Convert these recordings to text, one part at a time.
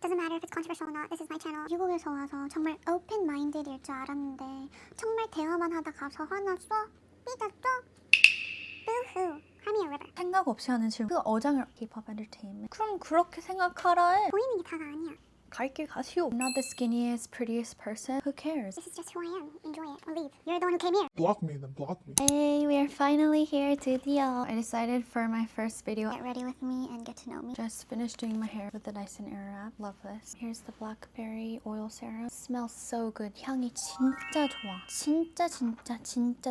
Doesn't matter if it's controversial or not. This is my channel. 미국에서 와서 정말 open-minded일 줄 알았는데 정말 대화만 하다 가서 화났어? 삐졌어? Boo-hoo. Cry me a river. 생각 없이 하는 질문. 그 어장을 K-pop entertainment. 그럼 그렇게 생각하라 해. 보이는 게 다가 아니야. 갈 길 가시오. I'm not the skinniest, prettiest person. Who cares? This is just who I am. Enjoy it or leave. You're the one who came here. Block me, then block me. Hey, we are finally here, 드디어. I decided for my first video. Get ready with me and get to know me. Just finished doing my hair with the Dyson Airwrap. Love this. Here's the blackberry oil serum. Smells so good. 향이 진짜 좋아. 진짜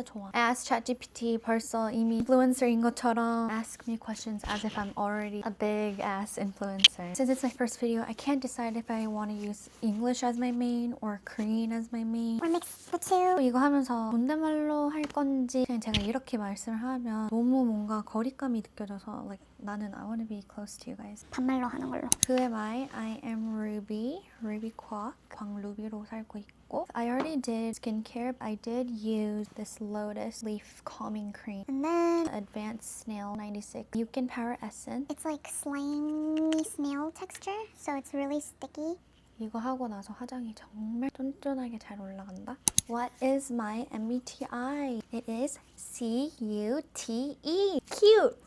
좋아. I asked ChatGPT 벌써 이미 influencer인 것처럼 ask me questions as if I'm already a big ass influencer. Since it's my first video, I can't decide if I want to use English as my main or Korean as my main. Or mix the two. 이거 하면서 존댓말로 할 건지 그냥 제가 이렇게 말씀을 하면 너무 뭔가 거리감이 느껴져서 like 나는 I want to be close to you guys. 반말로 하는 걸로. Who am I? I am Ruby, Ruby Kwok. 광루비로 살고 있고 I already did skincare. I did use this Lotus Leaf Calming Cream. And then Advanced Snail 96 Yukin Power Essence. it's like slimy snail texture, so it's really sticky. 이거 하고 나서 화장이 정말 쫀쫀하게 잘 올라간다. What is my MBTI? It is C-U-T-E. Cute!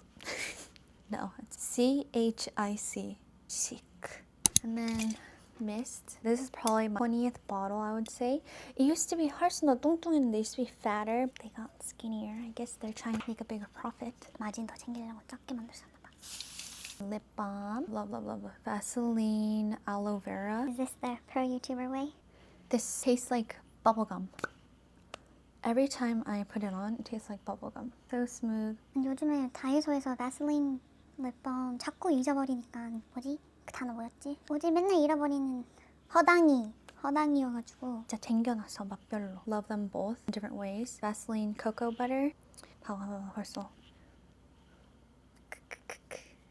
No, it's C-H-I-C. Chic. And then mist. This is probably my 20th bottle, I would say. It used to be 훨씬 더 뚱뚱했는데 it used to be fatter. They got skinnier. I guess they're trying to make a bigger profit. 마진 더 챙기려고 작게 만들었나 봐. Lip balm. Love. Vaseline aloe vera. Is this the pro YouTuber way? This tastes like bubblegum. Every time I put it on, it tastes like bubblegum. So smooth. 요즘에 다이소에서 바슬린 립밤 자꾸 잊어버리니까 뭐지? 그 단어 뭐였지? 뭐지? 맨날 잃어버리는 허당이여가지고 진짜 챙겨놨어, 맛별로. Love them both in different ways. Vaseline cocoa butter. 봐봐, 벌써.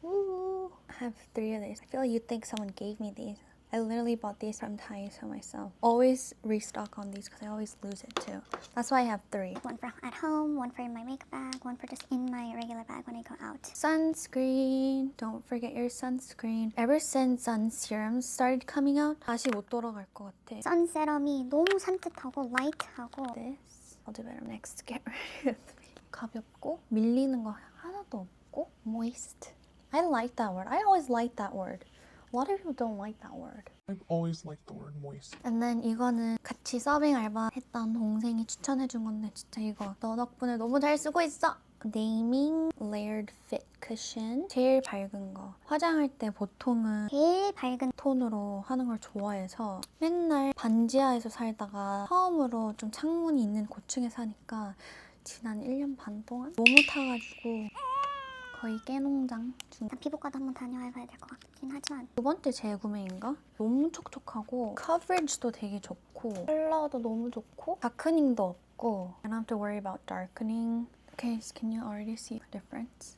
Ooh. I have 3 of these. I feel like you'd think someone gave me these. I literally bought these from Daiso myself. Always restock on these because I always lose it too. That's why I have 3. one for at home, one for in my makeup bag, one for just in my regular bag when I go out. Sunscreen. Don't forget your sunscreen. Ever since sun serums started coming out, 다시 못 돌아갈 것 같아. 선 세럼이 너무 산뜻하고 라이트하고 This. I'll do better next. Get ready with me. 가볍고 밀리는 거 하나도 없고 moist. I like that word. I always like that word. A lot of people don't like that word. I've always liked the word moist. And then 이거는 같이 서빙 알바 했던 동생이 추천해준 건데 진짜 이거 너 덕분에 너무 잘 쓰고 있어. Naming Layered Fit Cushion. 제일 밝은 거. 화장할 때 보통은 제일 밝은 톤으로 하는 걸 좋아해서 맨날 반지하에서 살다가 처음으로 좀 창문이 있는 고층에 사니까 지난 1년 반 동안 너무 타가지고 거의 깨농장 중. 피부과도 한번 다녀와야 될 것 같긴 하지만 2번째 재구매인가? 너무 촉촉하고 커버리지도 되게 좋고 컬러도 너무 좋고 다크닝도 없고 I don't have to worry about darkening. Okay, so can you already see the difference?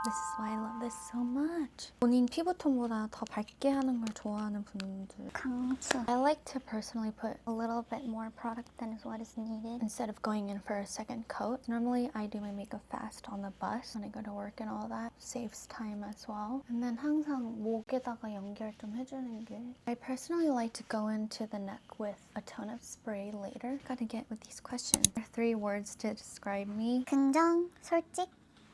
This is why I love this so much. 본인 피부톤보다 더 밝게 하는 걸 좋아하는 분들. 강추. I like to personally put a little bit more product than is what is needed instead of going in for a second coat. Normally I do my makeup fast on the bus when I go to work and all that. Saves time as well. And then 항상 목에다가 연결 좀 해주는 게 I personally like to go into the neck with a tone of spray later. Gotta get with these questions. There are 3 words to describe me. 긍정, 솔직,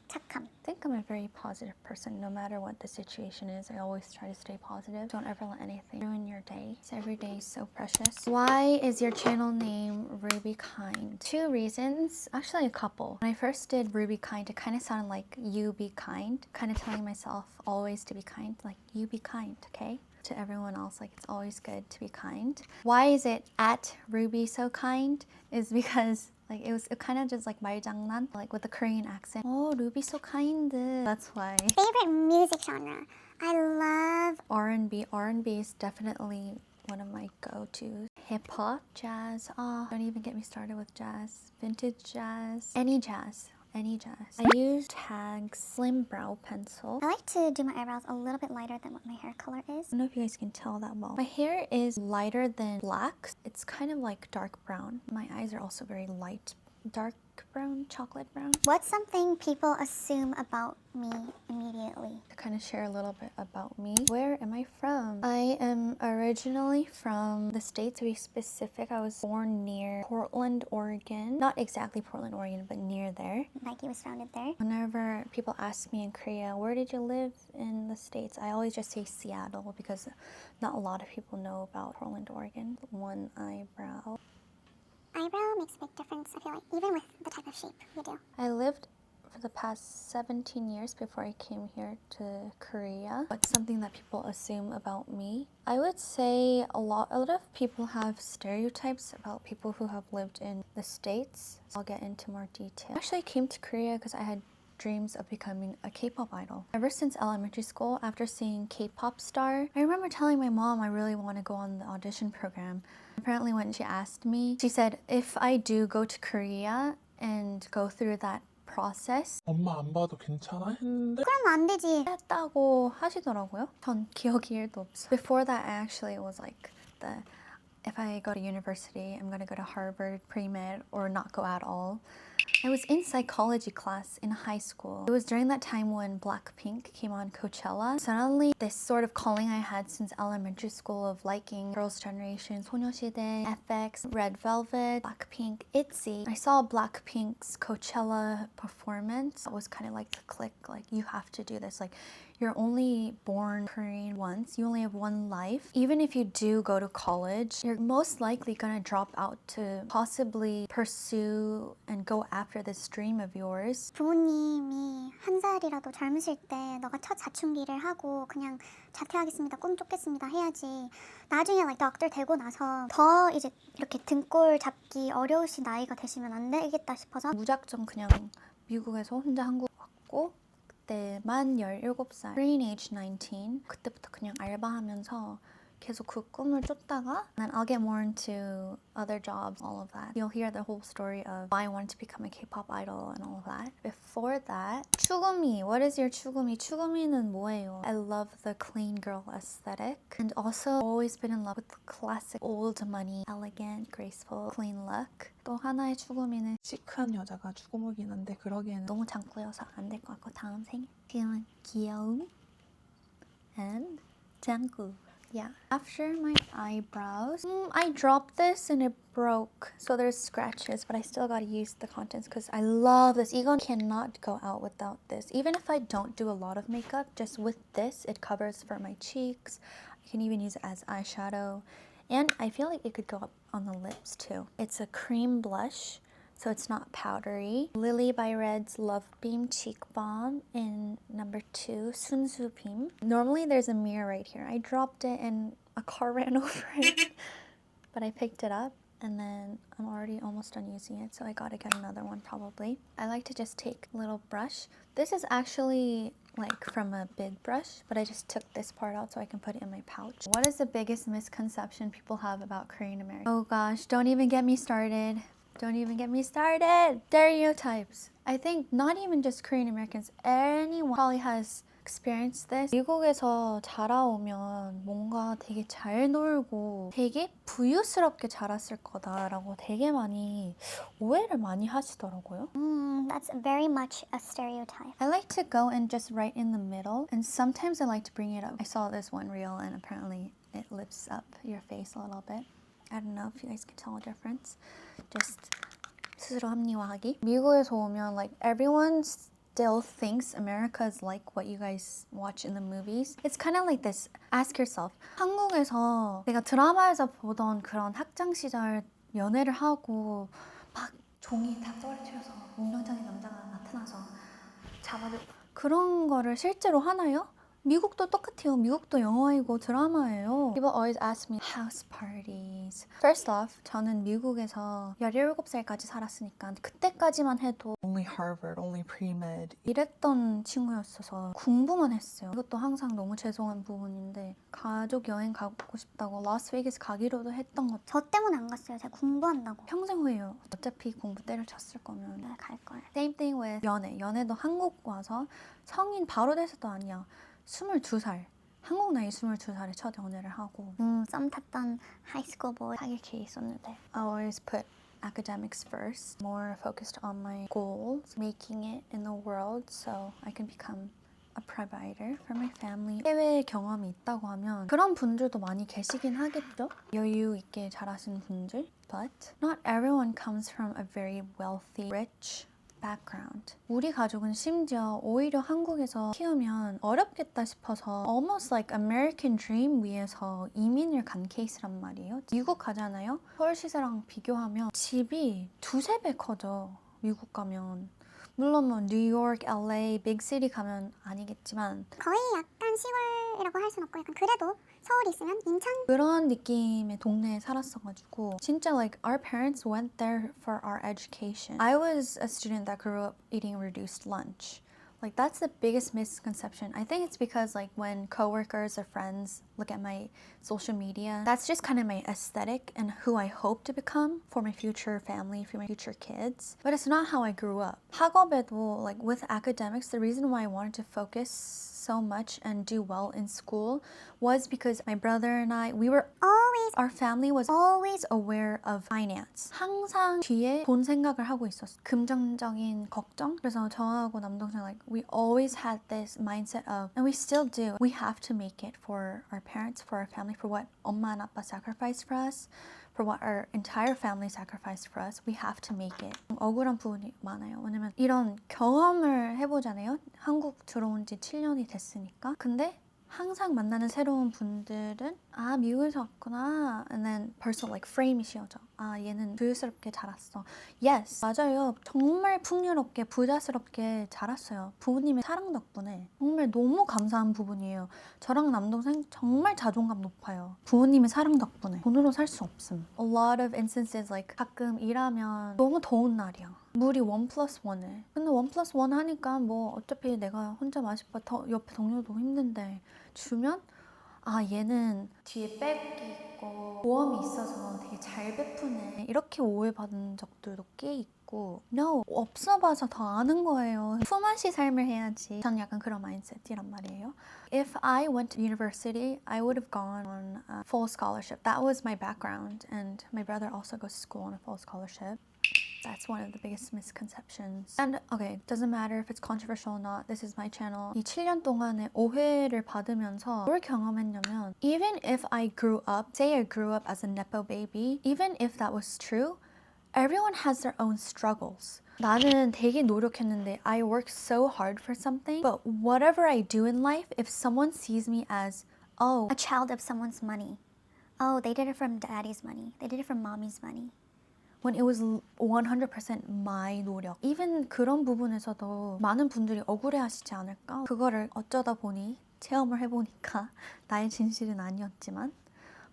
착함. I think I'm a very positive person. No matter what the situation is, I always try to stay positive. Don't ever let anything ruin your day. So every day is so precious. Why is your channel name Ruby Kind? 2 reasons. Actually, a couple. When I first did Ruby Kind, it kind of sounded like you be kind. Kind of telling myself always to be kind. Like, you be kind, okay? To everyone else, like, it's always good to be kind. Why is it at Ruby So Kind? Is because like it was kind of just like 말장난, like with the Korean accent. Oh, Ruby so kind. That's why. Favorite music genre? I love R&B. R&B is definitely one of my go-tos. Hip hop, jazz. Don't even get me started with jazz. Vintage jazz. Any jazz. I use Tag Slim Brow Pencil. I like to do my eyebrows a little bit lighter than what my hair color is. I don't know if you guys can tell that well. My hair is lighter than black. It's kind of like dark brown. My eyes are also very light. Dark dark brown, chocolate brown. What's something people assume about me immediately? To kind of share a little bit about me. Where am I from? I am originally from the States, to be specific. I was born near Portland, Oregon. Not exactly Portland, Oregon, but near there. Nike was founded there. Whenever people ask me in Korea, where did you live in the States? I always just say Seattle because not a lot of people know about Portland, Oregon. One eyebrow. Eyebrow makes a big difference, I feel like, even with the type of shape you do. I lived for the past 17 years before I came here to Korea. What's something that people assume about me? I would say a lot of people have stereotypes about people who have lived in the States. I'll get into more detail. Actually, I came to Korea because I had dreams of becoming a K-pop idol. Ever since elementary school, after seeing K-pop Star, I remember telling my mom I really want to go on the audition program. Apparently when she asked me, she said if I do go to Korea and go through that process, 엄마 안 봐도 괜찮아 했는데 그럼 안 되지. 했다고 하시더라고요. 전 기억이 1도 없어요. Before that, I actually was like, if I go to university, I'm gonna go to Harvard pre-med or not go at all. I was in psychology class in high school. It was during that time when Blackpink came on Coachella. Suddenly, this sort of calling I had since elementary school of liking Girls' Generation, 소녀시대, FX, Red Velvet, Blackpink, ITZY. I saw Blackpink's Coachella performance. It was kind of like the click, like you have to do this. Like you're only born Korean once. You only have one life. Even if you do go to college, you're most likely gonna drop out to possibly pursue and go after this dream of yours. 부모님이 한 살이라도 젊으실 때 너가 첫 사춘기를 하고 그냥 자퇴하겠습니다, 꿈 쫓겠습니다 해야지. 나중에 like doctor 되고 나서 더 이제 이렇게 등골 잡기 어려우신 나이가 되시면 안 되겠다 싶어서 무작정 그냥 미국에서 혼자 한국 왔고 그때만 17살, Korean age 19. 그때부터 그냥 알바하면서 계속 그 꿈을 쫓다가 then I'll get more into other jobs, all of that. You'll hear the whole story of why I wanted to become a K-pop idol and all of that. Before that, 추구미. What is your 추구미? 추구미는 뭐예요? I love the clean girl aesthetic and also always been in love with the classic old money, elegant, graceful, clean look. 또 하나의 추구미는 시크한 여자가 추구무긴 한데 그러기에는 너무 장꾸여서 안 될 것 같고 다음 생일. 지금은 귀여움 and 장꾸. Yeah. After my eyebrows, I dropped this and it broke. So there's scratches, but I still gotta use the contents because I love this. 이건 cannot go out without this. Even if I don't do a lot of makeup, just with this, it covers for my cheeks. I can even use it as eyeshadow. And I feel like it could go up on the lips too. It's a cream blush. So it's not powdery. Lily by Red's Love Beam Cheek Balm in number 2, Sunsu Beam. Normally there's a mirror right here. I dropped it and a car ran over it. But I picked it up and then I'm already almost done using it. So I gotta get another one probably. I like to just take a little brush. This is actually like from a big brush, but I just took this part out so I can put it in my pouch. What is the biggest misconception people have about Korean American? Oh gosh, don't even get me started. Don't even get me started. Stereotypes. I think not even just Korean Americans, anyone probably has experienced this. 미국에서 자라오면 뭔가 되게 잘 놀고 되게 부유스럽게 자랐을 거다라고 되게 많이 오해를 많이 하시더라고요. That's very much a stereotype. I like to go and just right in the middle, and sometimes I like to bring it up. I saw this one reel and apparently it lifts up your face a little bit. I don't know if you guys can tell a difference. Just 스스로 합리화하기. 미국에서 오면 like everyone still thinks America is like what you guys watch in the movies. It's kind of like this. Ask yourself. 한국에서 내가 드라마에서 보던 그런 학창 시절 연애를 하고 막 종이 다 떨어뜨려서 운동장에 남자가 나타나서 잡아도 그런 거를 실제로 하나요? 미국도 똑같아요. 미국도 영화이고 드라마예요. People always ask me house parties. First off, 저는 미국에서 17살까지 살았으니까 그때까지만 해도 only Harvard, only pre-med. 이랬던 친구였어서 공부만 했어요. 이것도 항상 너무 죄송한 부분인데 가족 여행 가고 싶다고 라스베이거스 가기로도 했던 것 저 때문에 안 갔어요. 제가 공부한다고. 평생 후회해요. 어차피 공부 때려쳤을 거면 네, 갈 거예요. Same thing with 연애. 연애도 한국 와서 성인 바로 돼서도 아니야. 22살. 한국 나이 22살에 첫 연애를 하고 썸 탔던 하이스쿨 보이 사귈 기회 있었는데 I always put academics first, more focused on my goals, making it in the world so I can become a provider for my family. 해외 경험이 있다고 하면 그런 분들도 많이 계시긴 하겠죠? 여유 있게 잘하시는 분들. But not everyone comes from a very wealthy, rich background. 우리 가족은 심지어 오히려 한국에서 키우면 어렵겠다 싶어서 almost like American dream 위에서 이민을 간 케이스란 말이에요. 미국 가잖아요. 서울 시세랑 비교하면 집이 두세 배 커져. 미국 가면. 물론 뭐 뉴욕, LA, 빅시티 가면 아니겠지만 거의 약간 시골이라고 할 순 없고 약간 그래도 서울에 있으면 인천? 그런 느낌의 동네에 살았어가지고 진짜 like our parents went there for our education. I was a student that grew up eating reduced lunch. Like that's the biggest misconception. I think it's because like when coworkers or friends look at my social media, that's just kind of my aesthetic and who I hope to become for my future family, for my future kids. But it's not how I grew up. 학업에도 like with academics, the reason why I wanted to focus so much and do well in school was because my brother and I, our family was always aware of finance. 항상 뒤에 돈 생각을 하고 있었어. 금전적인 걱정. 그래서 저하고 남동생 like we always had this mindset of, and we still do, we have to make it for our parents, for our family, for what 엄마 and 아빠 sacrificed for us, for what our entire family sacrificed for us. We have to make it. 억울한 부분이 많아요. 왜냐면 이런 경험을 해보잖아요. 한국 들어온 지 7년이 됐으니까. 근데 항상 만나는 새로운 분들은 아 미국에서 왔구나 and then 벌써 like frame이 씌워져. 아 얘는 부유스럽게 자랐어. Yes 맞아요. 정말 풍요롭게 부자스럽게 자랐어요. 부모님의 사랑 덕분에. 정말 너무 감사한 부분이에요. 저랑 남동생 정말 자존감 높아요. 부모님의 사랑 덕분에. 돈으로 살 수 없음. A lot of instances like 가끔 일하면 너무 더운 날이야. 물이 1+1에. 근데 1+1 하니까 뭐 어차피 내가 혼자 마실 바 옆에 동료도 힘든데 주면 아 얘는 뒤에 백이 있고 보험이 있어서 되게 잘 베푸네 이렇게 오해받은 적들도 꽤 있고 No 없어봐서 더 아는 거예요. 품앗이 삶을 해야지. 저는 약간 그런 마인드셋이란 말이에요. If I went to university, I would have gone on a full scholarship. That was my background and my brother also goes to school on a full scholarship. That's one of the biggest misconceptions. And okay, doesn't matter if it's controversial or not. This is my channel. 이 7년 동안의 오해를 받으면서 뭘 경험했냐면 even if I grew up, say I grew up as a nepo baby, even if that was true, everyone has their own struggles. 나는 되게 노력했는데 I worked so hard for something, but whatever I do in life, if someone sees me as A child of someone's money. Oh, they did it from daddy's money. They did it from mommy's money. when it was 100% my 노력. even 그런 부분에서도 많은 분들이 억울해하시지 않을까? 그거를 어쩌다 보니 체험을 해보니까 나의 진실은 아니었지만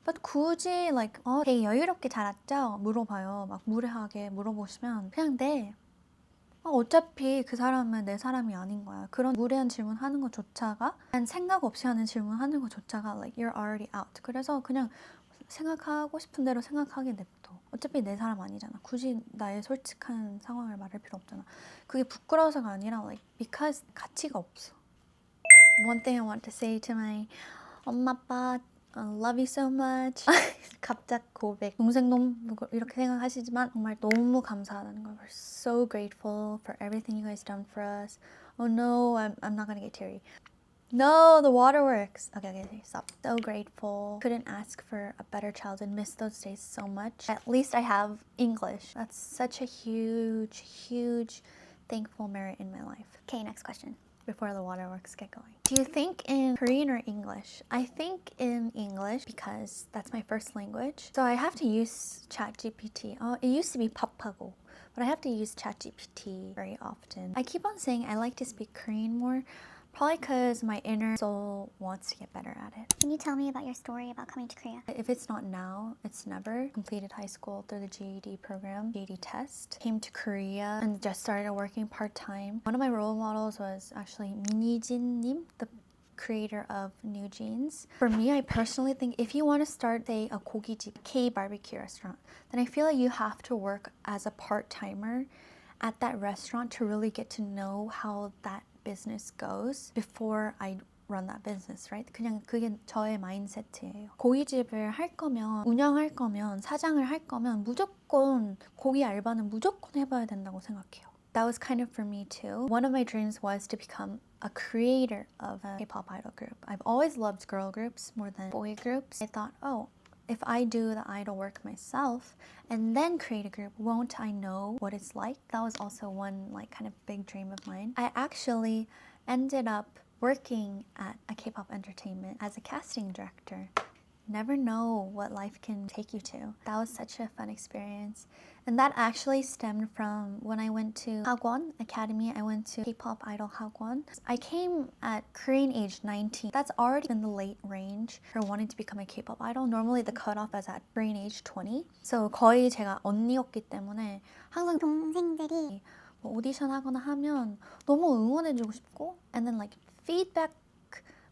but 굳이 like 되게 여유롭게 자랐죠? 물어봐요. 막 무례하게 물어보시면 그냥 네. 어차피 그 사람은 내 사람이 아닌 거야. 그런 무례한 질문 하는 것조차가 생각 없이 하는 질문 하는 것조차가 like you're already out. 그래서 그냥 생각하고 싶은 대로 생각하게 냅둬. 어차피 내 사람 아니잖아. 굳이 나의 솔직한 상황을 말할 필요 없잖아. 그게 부끄러워서가 아니라 like because 가치가 없어. One thing I want to say to my 엄마 아빠 I love you so much. 갑작 고백. 동생놈 이렇게 생각하시지만 정말 너무 감사하다는 걸. We're so grateful for everything you guys done for us. Oh no, I'm not gonna get teary. No, the waterworks. Okay, stop. So grateful. Couldn't ask for a better childhood. Miss those days so much. At least I have English. That's such a huge, huge thankful merit in my life. Okay, next question. Before the waterworks get going. Do you think in Korean or English? I think in English because that's my first language. So I have to use ChatGPT. It used to be Papago, but I have to use ChatGPT very often. I keep on saying I like to speak Korean more. Probably because my inner soul wants to get better at it. Can you tell me about your story about coming to Korea? If it's not now, it's never. Completed high school through the GED program, GED test. Came to Korea and just started working part-time. One of my role models was actually Minijin Nim, the creator of New Jeans. For me, I personally think if you want to start, say, a 고깃집, K-barbecue restaurant, then I feel like you have to work as a part-timer at that restaurant to really get to know how that business goes before I run that business, right? 그냥 그게 저의 마인드세트예요. 고깃집을 할 거면, 운영할 거면, 사장을 할 거면 무조건 고기 알바는 무조건 해봐야 된다고 생각해요. That was kind of for me too. One of my dreams was to become a creator of a K-pop idol group. I've always loved girl groups more than boy groups. I thought, oh, if I do the idol work myself and then create a group, won't I know what it's like? That was also one like kind of big dream of mine. I actually ended up working at a K-pop entertainment as a casting director. Never know what life can take you to. That was such a fun experience. And that actually stemmed from when I went to Hagwon Academy. I went to K-pop idol Hagwon. I came at Korean age 19. That's already in the late range for wanting to become a K-pop idol. Normally the cutoff is at Korean age 20. So 거의 제가 언니였기 때문에 항상 동생들이 뭐 오디션 하거나 하면 너무 응원해주고 싶고 and then like feedback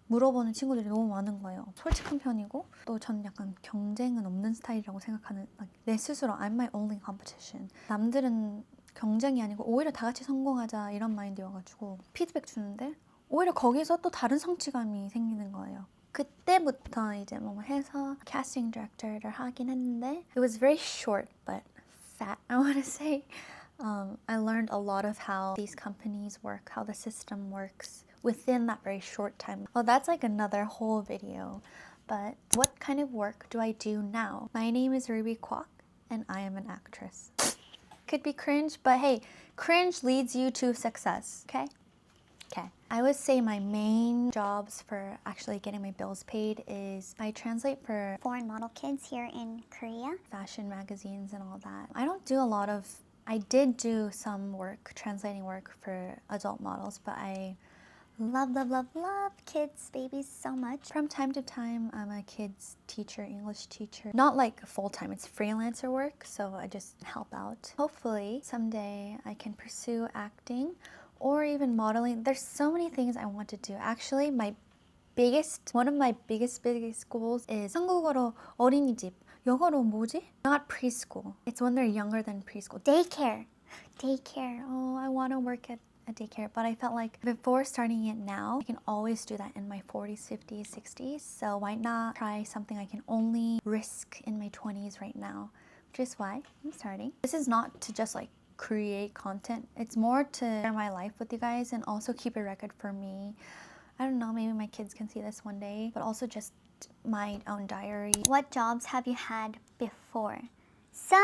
물어보는 친구들이 너무 많은 거예요. 솔직한 편이고 또 전 약간 경쟁은 없는 스타일이라고 생각하는 내 스스로 I'm my only competition. 남들은 경쟁이 아니고 오히려 다 같이 성공하자 이런 마인드여가지고 피드백 주는데 오히려 거기서 또 다른 성취감이 생기는 거예요. 그때부터 이제 뭐 해서 casting director를 하긴 했는데 it was very short but fat I want to say. I learned a lot of how these companies work, how the system works within that very short time. Well, that's like another whole video. But what kind of work do I do now? My name is Ruby Kwok, and I am an actress. Could be cringe, but hey, cringe leads you to success, okay? Okay. I would say my main jobs for actually getting my bills paid is I translate for foreign model kids here in Korea. fashion magazines and all that. I did do some work, translating work for adult models, but I Love kids, babies so much. from time to time, I'm a kids teacher, English teacher. Not like full-time, it's freelancer work, so I just help out. Hopefully, someday I can pursue acting or even modeling. There's so many things I want to do. Actually, one of my biggest goals is 한국어로 어린이집. 영어로 뭐지? Not preschool. It's when they're younger than preschool. Daycare. Oh, I want to work at a daycare, but I felt like before starting it now, I can always do that in my 40s, 50s, 60s. So why not try something I can only risk in my 20s right now, which is why I'm starting. This is not to just like create content. It's more to share my life with you guys and also keep a record for me. I don't know, maybe my kids can see this one day, but also just my own diary. What jobs have you had before? So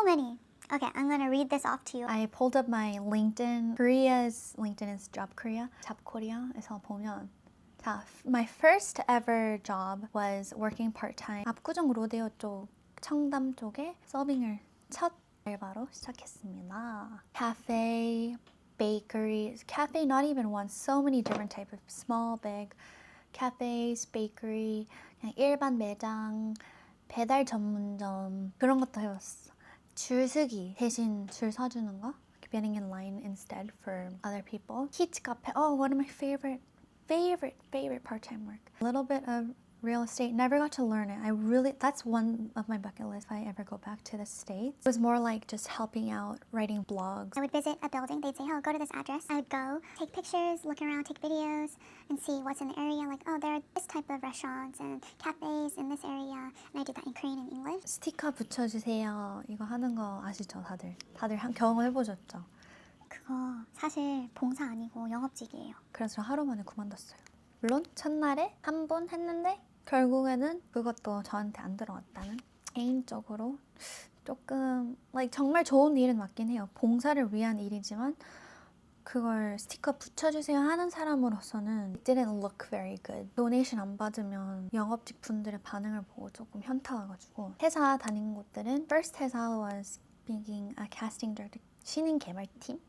many. Okay, I'm gonna read this off to you. I pulled up my LinkedIn. Korea's LinkedIn is Job Korea. Job Korea에서 보면 자, my first ever job was working part-time. 압구정 로데오 쪽, 청담 쪽에 서빙을 첫 알바로 시작했습니다. Cafe, bakery, cafe not even one, so many different types of small, big cafes, bakery, 그냥 일반 매장, 배달 전문점 그런 것도 해봤어. 줄서기 대신 줄 서주는 거, getting in line instead for other people. Kids cafe, oh, one of my favorite part-time work. A little bit of real estate, never got to learn it. That's one of my bucket lists if I ever go back to the States. It was more like just helping out, writing blogs. I would visit a building. They'd say, oh, go to this address. I would go, take pictures, look around, take videos, and see what's in the area. Like, oh, there are this type of restaurants and cafes in this area. And I did that in Korean and English. 스티커 붙여주세요. 이거 하는 거 아시죠, 다들? 다들 경험해보셨죠? 그거 사실 봉사 아니고 영업직이에요. 그래서 하루 만에 그만뒀어요. 물론 첫날에 한 번 했는데 결국에는 그것도 저한테 안 들어왔다는. 개인적으로 조금 정말 좋은 일은 맞긴 해요. 봉사를 위한 일이지만 그걸 스티커 붙여주세요 하는 사람으로서는 it didn't look very good. 도네이션 안 받으면 영업직 분들의 반응을 보고 조금 현타와가지고 회사 다닌 곳들은 first 회사 was being a casting director, 신인 개발팀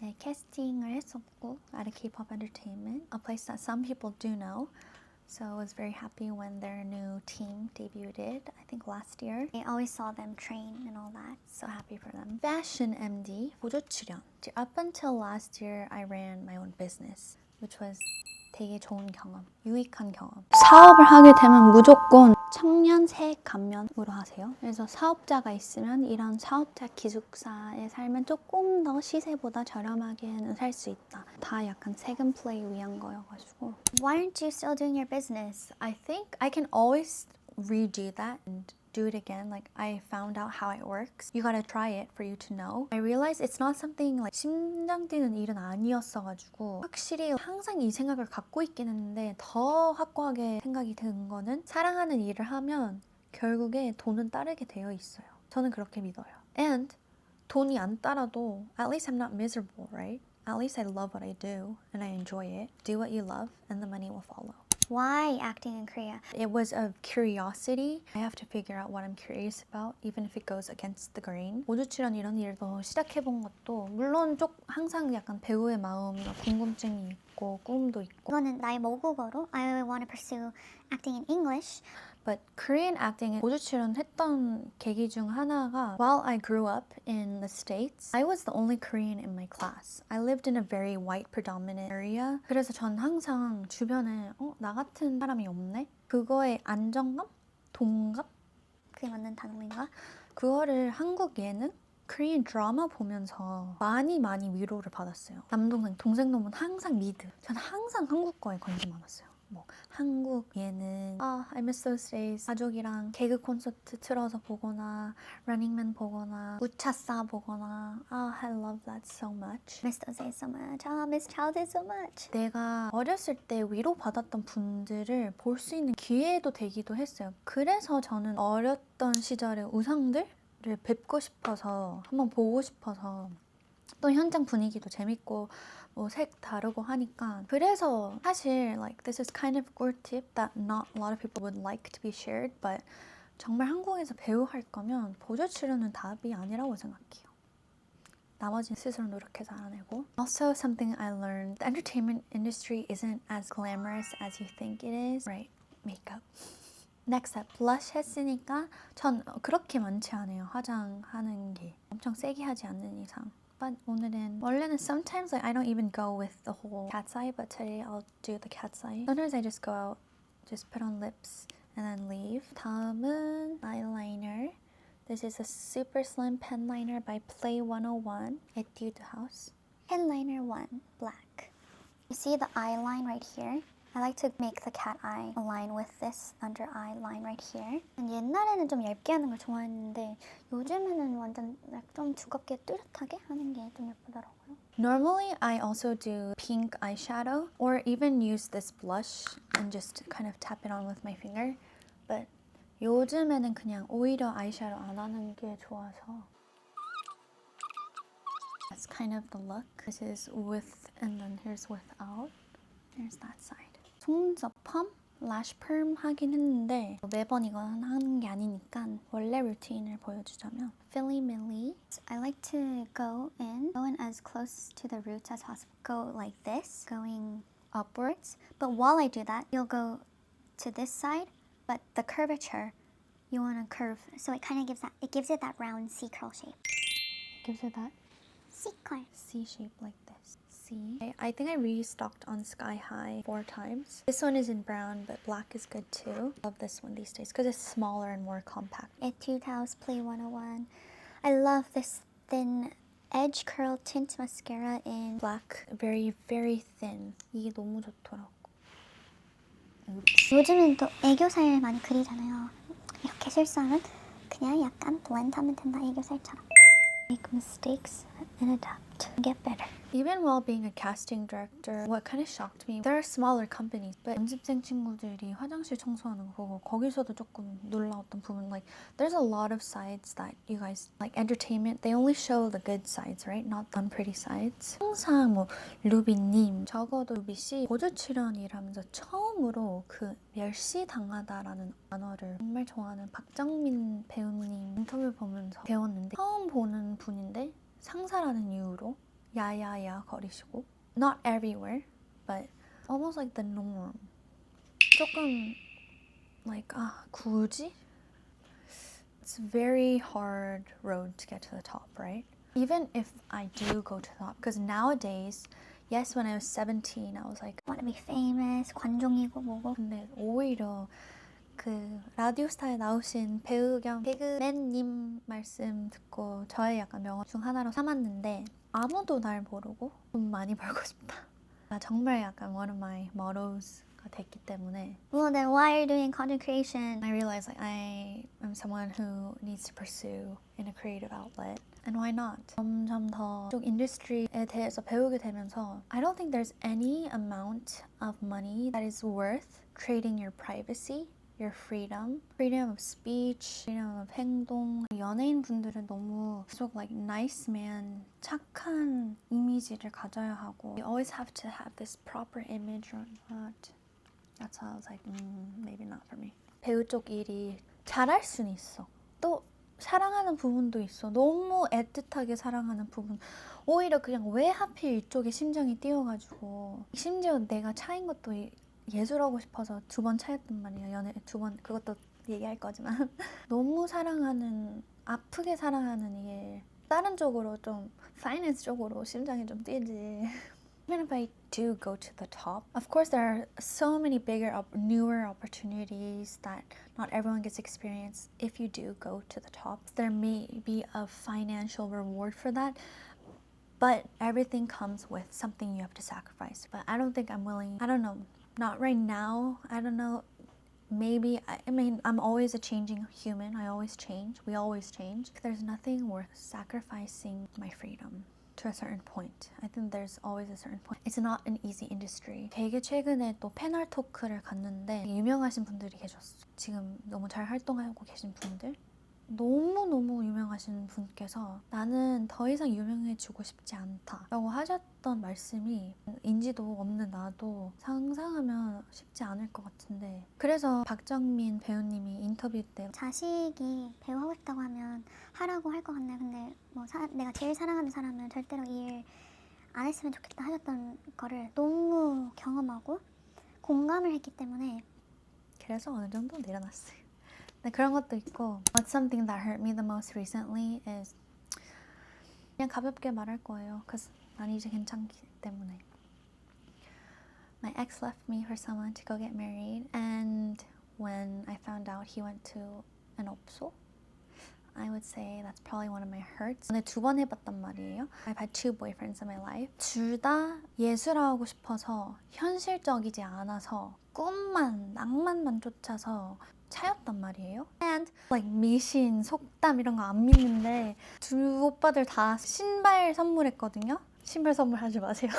네, 캐스팅을 했었고 at a K-pop entertainment, a place that some people do know. So I was very happy when their new team debuted, I think last year. I always saw them train and all that. So happy for them. Fashion MD, 보조 출연. Up until last year, I ran my own business, which was 되게 좋은 경험, 유익한 경험. 사업을 하게 되면 무조건 청년 세액 감면으로 하세요. 그래서 사업자가 있으면 이런 사업자 기숙사에 살면 조금 더 시세보다 저렴하게는 살 수 있다. 다 약간 세금 플레이 위한 거여가지고. Why aren't you still doing your business? I think I can always redo that and do it again. Like I found out how it works. You gotta try it for you to know. I realized it's not something like 심장 뛰는 일은 아니었어가지고 확실히 항상 이 생각을 갖고 있긴 했는데 더 확고하게 생각이 든 거는 사랑하는 일을 하면 결국에 돈은 따르게 되어 있어요. 저는 그렇게 믿어요. And 돈이 안 따라도 at least I'm not miserable, right? At least I love what I do and I enjoy it. Do what you love and the money will follow. Why acting in Korea? It was of curiosity. I have to figure out what I'm curious about, even if it goes against the grain. 모주 출연 이런 일도 시작해본 것도 물론 항상 약간 배우의 마음이나 궁금증이 있고 꿈도 있고. 이거는 나의 모국어로 I want to pursue acting in English. But Korean acting 모주 출연했던 계기 중 하나가 while I grew up in the States, I was the only Korean in my class. I lived in a very white predominant area. 그래서 전 항상 주변에 나 같은 사람이 없네? 그거의 안정감? 동감? 그게 맞는 단어인가? 그거를 한국 예능? Korean 드라마 보면서 많이 위로를 받았어요. 남동생, 동생 놈은 항상 미드. 전 항상 한국 거에 관심 많았어요. 뭐 한국 예능, I miss those days. 가족이랑 개그 콘서트 틀어서 보거나 러닝맨 보거나 우차싸 보거나 I love that so much. Miss those days so much. Miss childhood so much. 내가 어렸을 때 위로받았던 분들을 볼 수 있는 기회도 되기도 했어요. 그래서 저는 어렸던 시절의 우상들을 뵙고 싶어서 한번 보고 싶어서 또 현장 분위기도 재밌고 뭐 색 다르고 하니까 그래서 사실 like this is kind of 꿀팁 that not a lot of people would like to be shared but 정말 한국에서 배우 할 거면 보조 출연은 답이 아니라고 생각해요. 나머지는 스스로 노력해서 알아내고. Also something I learned, the entertainment industry isn't as glamorous as you think it is. Right, makeup. Next up, blush 했으니까 전 그렇게 많지 않아요. 화장하는 게 엄청 세게 하지 않는 이상. But 원래는 sometimes like I don't even go with the whole cat's eye, but today I'll do the cat's eye. Sometimes I just go out, just put on lips and then leave. 다음은 eyeliner. This is a super slim pen liner by Play 101 Etude House. Pen liner 1, black. You see the eye line right here? I like to make the cat eye align with this under eye line right here. 옛날에는 좀 얇게 하는 걸 좋아했는데 요즘에는 완전 좀 두껍게 뚜렷하게 하는 게 좀 예쁘더라고요. Normally, I also do pink eyeshadow or even use this blush and just kind of tap it on with my finger. But 요즘에는 그냥 오히려 아이섀도우 안 하는 게 좋아서. That's kind of the look. This is with and then here's without. There's that side. 속눈썹 펌? lash perm 하긴 했는데 매번 이건 하는 게 아니니까 원래 루틴을 보여주자면 Philly Millie. I like to go in as close to the roots as possible. Go like this, going upwards. But while I do that, you'll go to this side, but the curvature, you want to curve. So it kind of gives it that round C curl shape. Gives it that C curl. C shape like this. C. I think I restocked on Sky High 4 times. This one is in brown, but black is good too. Love this one these days because it's smaller and more compact. Etude House Play 101. I love this thin edge curl tint mascara in Black, very, very thin. 이게 너무 좋더라고. 요즘은 또 애교살 많이 그리잖아요. 이렇게 실수하면 그냥 약간 블렌드하면 된다, 애교살처럼. Make mistakes and adapt. Get better. Even while being a casting director, what kind of shocked me, there are smaller companies, but 연습생 친구들이 화장실 청소하는 거 보고 거기서도 조금 놀라웠던 부분, like there's a lot of sides that you guys, like entertainment, they only show the good sides, right? Not the unpretty sides. 항상 뭐 루비님, 적어도 루비씨 보조 출연이라면서 처음으로 그 멸시당하다라는 단어를 정말 좋아하는 박정민 배우님 인터뷰 보면서 배웠는데 처음 보는 분인데 상사라는 이유로 야야야 거리시고 not everywhere but almost like the norm 조금 like 굳이? It's a very hard road to get to the top, right? Even if I do go to the top because nowadays yes, when I was 17 I was like Want to be famous, 관종이고 뭐고. 근데 오히려 그 라디오스타에 나오신 배우 겸 개그맨님 말씀 듣고 저의 약간 명언 중 하나로 삼았는데 아무도 날 모르고 돈 많이 벌고 싶다. 정말 약간 one of my mottos가 됐기 때문에 Well, then why are you doing content creation? I realized like I am someone who needs to pursue in a creative outlet. And why not? 점점 더 쪽 인더스트리에 대해서 배우게 되면서 I don't think there's any amount of money that is worth trading your privacy, your freedom of speech, freedom of 행동. 연예인 분들은 너무 계속 like nice man, 착한 이미지를 가져야 하고 you always have to have this proper image or not. That's why I was like, maybe not for me. 배우 쪽 일이 잘할 수는 있어. 또 사랑하는 부분도 있어. 너무 애틋하게 사랑하는 부분. 오히려 그냥 왜 하필 이쪽에 심장이 뛰어가지고 심지어 내가 차인 것도 예술하고 싶어서 2번 차였단 말이에요. 연애 2번 그것도 얘기할 거지만 너무 사랑하는 아프게 사랑하는 일 다른 쪽으로 좀 파이낸스 쪽으로 심장이 좀 뛰지. Even if I do go to the top, of course there are so many bigger, newer opportunities that not everyone gets experience if you do go to the top. There may be a financial reward for that, but everything comes with something you have to sacrifice. But I don't think I'm willing, I don't know, not right now, I don't know, maybe, I mean, I'm always a changing human, I always change, we always change. There's nothing worth sacrificing my freedom. To a certain point. I think there's always a certain point. It's not an easy industry. 되게 최근에 또 패널 토크를 갔는데 유명하신 분들이 계셨어. 지금 너무 잘 활동하고 계신 분들. 너무너무 유명하신 분께서 나는 더 이상 유명해지고 싶지 않다 라고 하셨던 말씀이 인지도 없는 나도 상상하면 쉽지 않을 것 같은데 그래서 박정민 배우님이 인터뷰 때 자식이 배우 하고 싶다고 하면 하라고 할 것 같네. 근데 뭐 내가 제일 사랑하는 사람은 절대로 이 일 안 했으면 좋겠다 하셨던 거를 너무 경험하고 공감을 했기 때문에 그래서 어느 정도 내려놨어요. 네, 그런 것도 있고 What's something that hurt me the most recently is 그냥 가볍게 말할 거예요. Cause 난 이제 괜찮기 때문에 My ex left me for someone to go get married and when I found out he went to an 업소 I would say that's probably one of my hurts. 근데 2번 해봤단 말이에요. I've had 2 boyfriends in my life. 둘 다 예술하고 싶어서 현실적이지 않아서 꿈만, 낭만만 쫓아서 차였단 말이에요. And like 미신, 속담 이런 거 안 믿는데 두 오빠들 다 신발 선물했거든요. 신발 선물하지 마세요.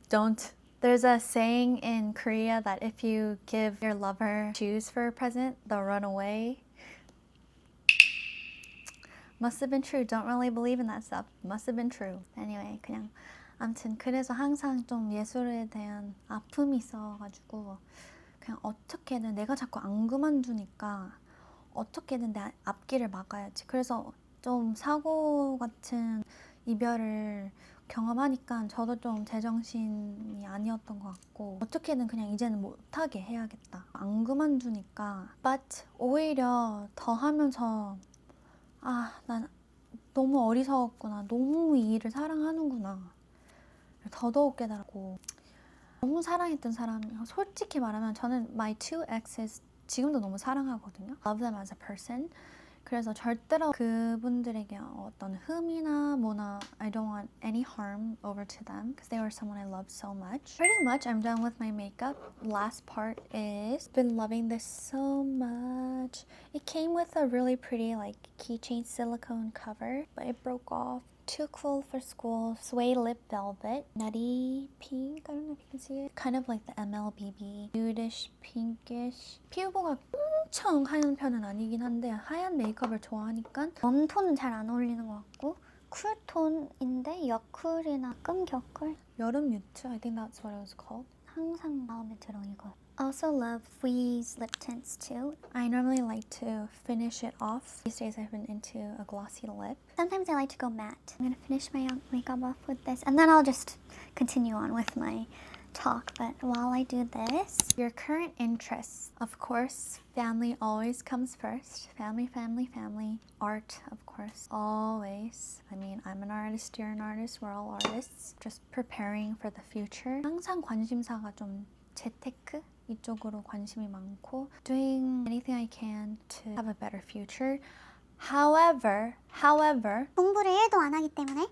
Don't. There's a saying in Korea that if you give your lover shoes for a present, they'll run away. Must have been true. Don't really believe in that stuff. Must have been true. Anyway, 그냥 아무튼 그래서 항상 좀 예술에 대한 아픔이 있어가지고 그냥 어떻게든 내가 자꾸 안 그만두니까 어떻게든 내 앞길을 막아야지. 그래서 좀 사고 같은 이별을 경험하니까 저도 좀 제정신이 아니었던 것 같고 어떻게든 그냥 이제는 못하게 해야겠다. 안 그만두니까 but 오히려 더 하면서 난 너무 어리석었구나. 너무 이 일을 사랑하는구나. 더더욱 깨달았고 너무 사랑했던 사람이 솔직히 말하면 저는 my 2 exes 지금도 너무 사랑하거든요. Love them as a person. 그래서 절대로 그분들에게 어떤 흠이나 뭐나 I don't want any harm over to them because they were someone I loved so much. Pretty much I'm done with my makeup. Last part is been loving this so much. It came with a really pretty like keychain silicone cover, but it broke off. Too cool for school. Suede lip velvet. Nutty pink. I don't know if you can see it. Kind of like the MLBB. Nudish, pinkish. 피부가 엄청 하얀 편은 아니긴 한데 하얀 메이크업을 좋아하니까 웜톤은 잘 안 어울리는 것 같고 쿨톤인데 여쿨이나 끔겨쿨 여름 뮤트. I think that's what it was called. 항상 마음에 들어 이거. Also love Wee's lip tints too. I normally like to finish it off. These days I've been into a glossy lip. Sometimes I like to go matte. I'm gonna finish my makeup off with this and then I'll just continue on with my talk. But while I do this, Your current interests. Of course, family always comes first. Family, family, family. Art, of course, always. I mean, I'm an artist, you're an artist, we're all artists. Just preparing for the future. 항상 관심사가 좀 재테크? 이쪽으로 관심이 많고 doing anything I can to have a better future. However, 공부를 1도 안 하기 때문에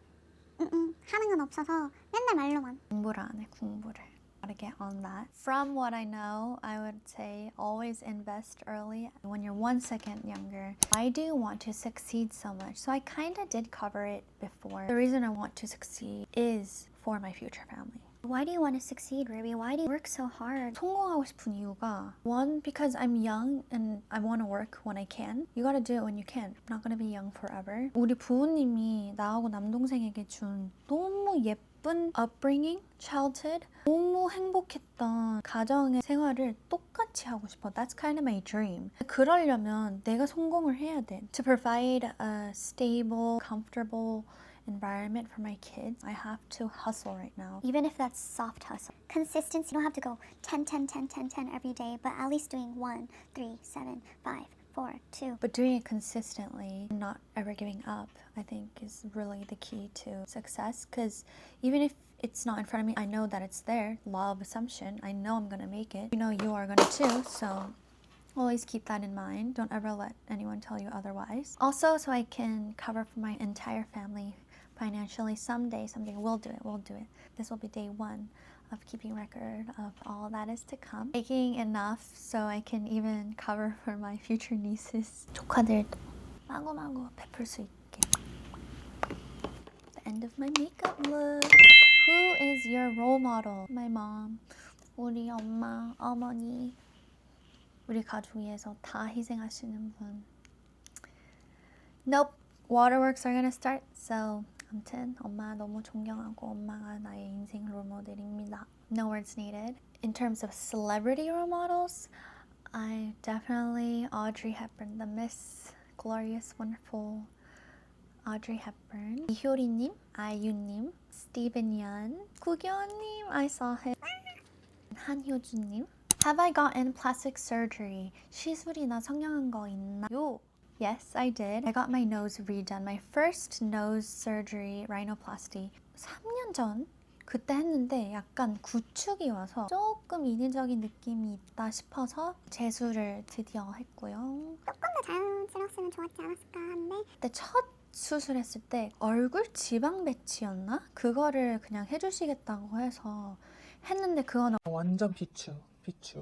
하는 건 없어서 맨날 말로만. 공부를 안 해, 공부를. Gotta get on that. From what I know, I would say always invest early when you're 1 second younger. Why do you want to succeed so much? So I kind of did cover it before. The reason I want to succeed is for my future family. Why do you want to succeed, Ruby? Why do you work so hard? 성공하고 싶은 이유가 one, because I'm young and I want to work when I can. You gotta do it when you can. I'm not gonna be young forever. 우리 부모님이 나하고 남동생에게 준 너무 예쁜 upbringing, childhood, 너무 행복했던 가정의 생활을 똑같이 하고 싶어. That's kind of my dream. 그러려면 내가 성공을 해야 돼. To provide a stable, comfortable environment for my kids, I have to hustle right now. Even if that's soft hustle. Consistency, you don't have to go 10, 10, 10, 10, 10 every day, but at least doing 1, 3, 7, 5, 4, 2. But doing it consistently, not ever giving up, I think is really the key to success. Because even if it's not in front of me, I know that it's there. Law of assumption. I know I'm gonna make it. You know you are gonna too, so always keep that in mind. Don't ever let anyone tell you otherwise. Also, so I can cover for my entire family financially someday we'll do it. This will be day 1 of keeping record of all that is to come. Making enough so I can even cover for my future nieces. 조카들도 마구마구 베풀 수 있게. The end of my makeup look. Who is your role model? My mom. 우리 엄마, 어머니. 우리 가족 위해서 다 희생하시는 분. Nope. Waterworks are gonna start, so 아무튼 엄마 너무 존경하고 엄마가 나의 인생 롤모델입니다. No words needed. In terms of celebrity role models, I definitely Audrey Hepburn, the Miss Glorious Wonderful Audrey Hepburn. 이효리님, 아이유님, 스티븐 연, 구교님, I saw him. 한효주님. Have I gotten plastic surgery? 시술이나 성형한 거 있나요? Yes, I did. I got my nose redone. My first nose surgery, rhinoplasty. 3년 전? 그때 했는데 약간 구축이 와서 조금 인위적인 느낌이 있다 싶어서 재수를 드디어 했고요. 조금 더 자연스러웠으면 좋았지 않았을까 하는데 그때 첫 수술했을 때 얼굴 지방 배치였나? 그거를 그냥 해주시겠다고 해서 했는데 그거는 완전 비추.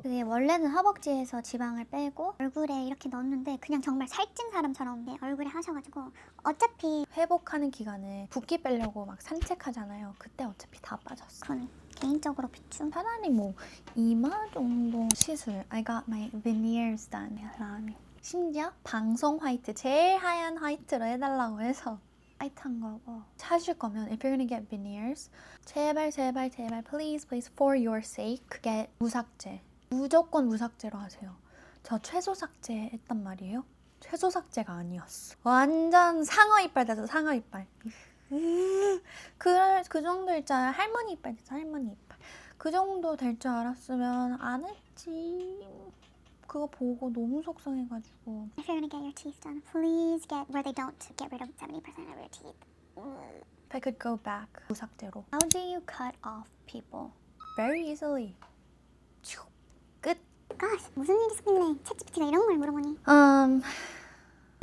그게 원래는 허벅지에서 지방을 빼고 얼굴에 이렇게 넣었는데 그냥 정말 살찐 사람처럼 얼굴에 하셔가지고 어차피 회복하는 기간에 붓기 빼려고 막 산책하잖아요. 그때 어차피 다 빠졌어. 그건 개인적으로 비추. 차라리 뭐 이마 정도 시술. I got my veneers done. 심지어 방송 화이트, 제일 하얀 화이트로 해달라고 해서 화이트한 거고. 찾을 거면 if you're gonna get veneers, 제발 please for your sake get 무삭제. 무조건 무삭제로 하세요. 저 최소 삭제 했단 말이에요. 최소 삭제가 아니었어. 완전 상어 이빨 돼서 상어 이빨. 그 정도 있잖아요. 할머니 이빨 돼서 할머니 이빨. 그 정도 될 줄 알았으면 안 했지. 그거 보고 너무 속상해가지고. If you're gonna get your teeth done, please get where they don't get rid of 70% of your teeth. If I could go back 무삭제로. How do you cut off people? Very easily. 끝. Gosh, 무슨 일이 있었길래 챗GPT가 이런 걸 물어보니.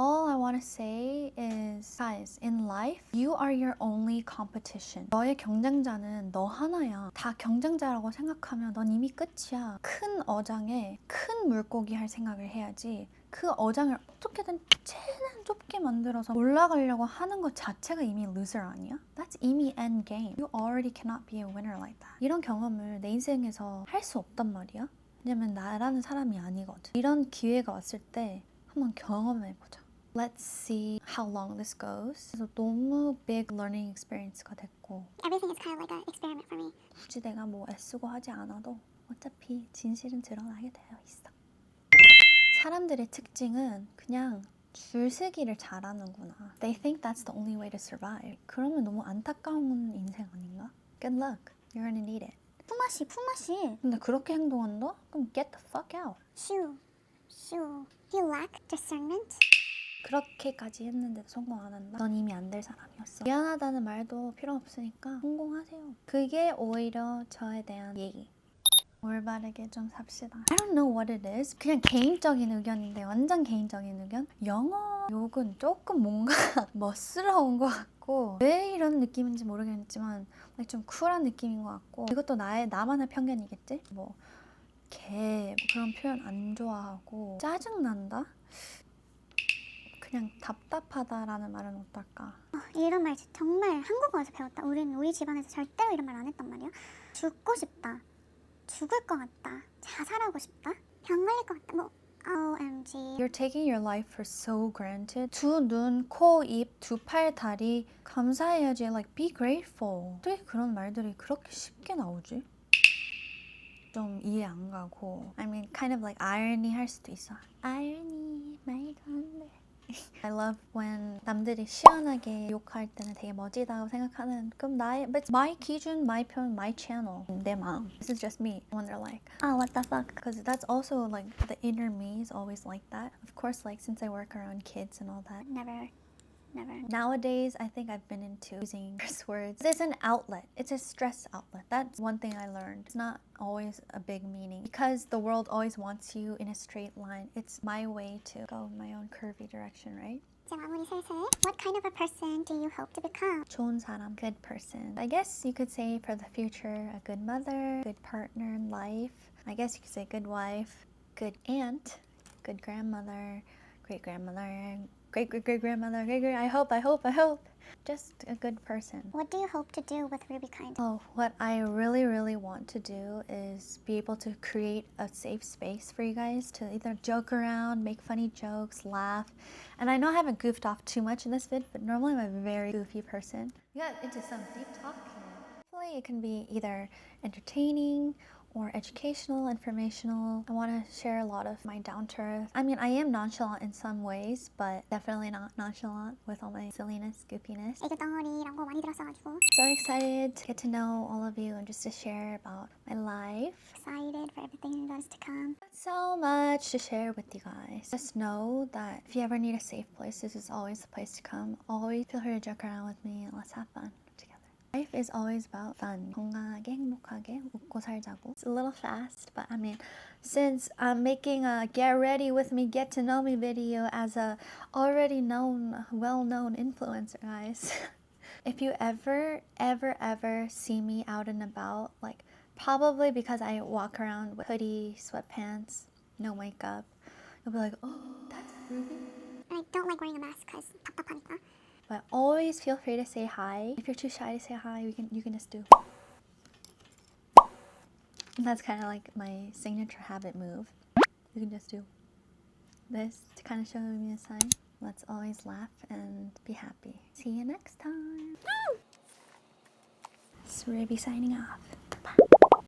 All I want to say is, guys, in life, you are your only competition. 너의 경쟁자는 너 하나야. 다 경쟁자라고 생각하면 넌 이미 끝이야. 큰 어장에 큰 물고기 할 생각을 해야지. 그 어장을 어떻게든 최대한 좁게 만들어서 올라가려고 하는 것 자체가 이미 loser 아니야? That's 이미 end game. You already cannot be a winner like that. 이런 경험을 내 인생에서 할 수 없단 말이야. 왜냐면 나라는 사람이 아니거든. 이런 기회가 왔을 때 한번 경험해보자. Let's see how long this goes. 그래서 너무 big learning experience가 됐고 Everything is kind of like an experiment for me. 굳이 내가 뭐 애쓰고 하지 않아도 어차피 진실은 드러나게 되어 있어. 사람들의 특징은 그냥 줄서기를 잘하는구나. They think that's the only way to survive. 그러면 너무 안타까운 인생 아닌가? Good luck. You're gonna need it. 품맛이. 근데 그렇게 행동한다? 그럼 get the fuck out. Shoo. You lack discernment. 그렇게까지 했는데도 성공 안 한다? 넌 이미 안 될 사람이었어. 미안하다는 말도 필요 없으니까 성공하세요. 그게 오히려 저에 대한 예의. 올바르게 좀 삽시다. I don't know what it is. 그냥 개인적인 의견인데 완전 개인적인 의견. 영어 욕은 조금 뭔가 멋스러운 것 같고 왜 이런 느낌인지 모르겠지만 좀 쿨한 느낌인 것 같고 이것도 나만의 편견이겠지? 뭐 그런 표현 안 좋아하고 짜증난다? 그냥 답답하다라는 말은 어떨까? 이런 말 정말 한국어에서 배웠다. 우리 집안에서 절대로 이런 말 안 했단 말이야. 죽고 싶다. 죽을 것 같다. 자살하고 싶다. 병 걸릴 것 같다. 뭐 OMG. You're taking your life for so granted. 두 눈, 코, 입, 두 팔, 다리 감사해야지. Like be grateful. 어떻게 그런 말들이 그렇게 쉽게 나오지? 좀 이해 안 가고. I mean, kind of like irony 할 수도 있어. Irony, 말도 안 돼. I love when 남들이 시원하게 욕할 때는 되게 멋지다고 생각하는 그럼 but it's my 기준, my 표현, my channel 내 마음. This is just me when they're like Oh, what the fuck. because that's also like the inner me is always like that. Of course, like since I work around kids and all that. Never. Nowadays, I think I've been into using curse words. It's an outlet. It's a stress outlet. That's one thing I learned. It's not always a big meaning because the world always wants you in a straight line. It's my way to go my own curvy direction, right? 이제 마무리 슬슬. What kind of a person do you hope to become? 좋은 사람, good person. I guess you could say for the future, a good mother, good partner in life. I guess you could say good wife, good aunt, good grandmother, great grandmother, great grandmother, I hope. Just a good person. What do you hope to do with Ruby Kind? Oh, what I really want to do is be able to create a safe space for you guys to either joke around, make funny jokes, laugh. And I know I haven't goofed off too much in this vid, but normally I'm a very goofy person. We got into some deep talk here. Hopefully it can be either entertaining or educational, informational. I want to share a lot of my down-to-earth. I mean, I am nonchalant in some ways, but definitely not nonchalant with all my silliness, goofiness. 애교 덩어리 이런 거 많이 들었어가지고 So excited to get to know all of you and just to share about my life. excited for everything that is to come. So much to share with you guys. Just know that if you ever need a safe place, this is always the place to come. Always feel free to joke around with me and let's have fun together. Life is always about fun. 건강하게, 행복하게, 웃고 살자고. It's a little fast, but I mean, since I'm making a get ready with me, get to know me video as a already known, well-known influencer, guys. If you ever see me out and about, like probably because I walk around with hoodie, sweatpants, no makeup, you'll be like, oh, that's Ruby. And I don't like wearing a mask because 답답하니까. But always feel free to say hi. If you're too shy to say hi, you can just do. And that's kind of like my signature habit move. You can just do this to kind of show me a sign. Let's always laugh and be happy. See you next time. It's Ruby signing off.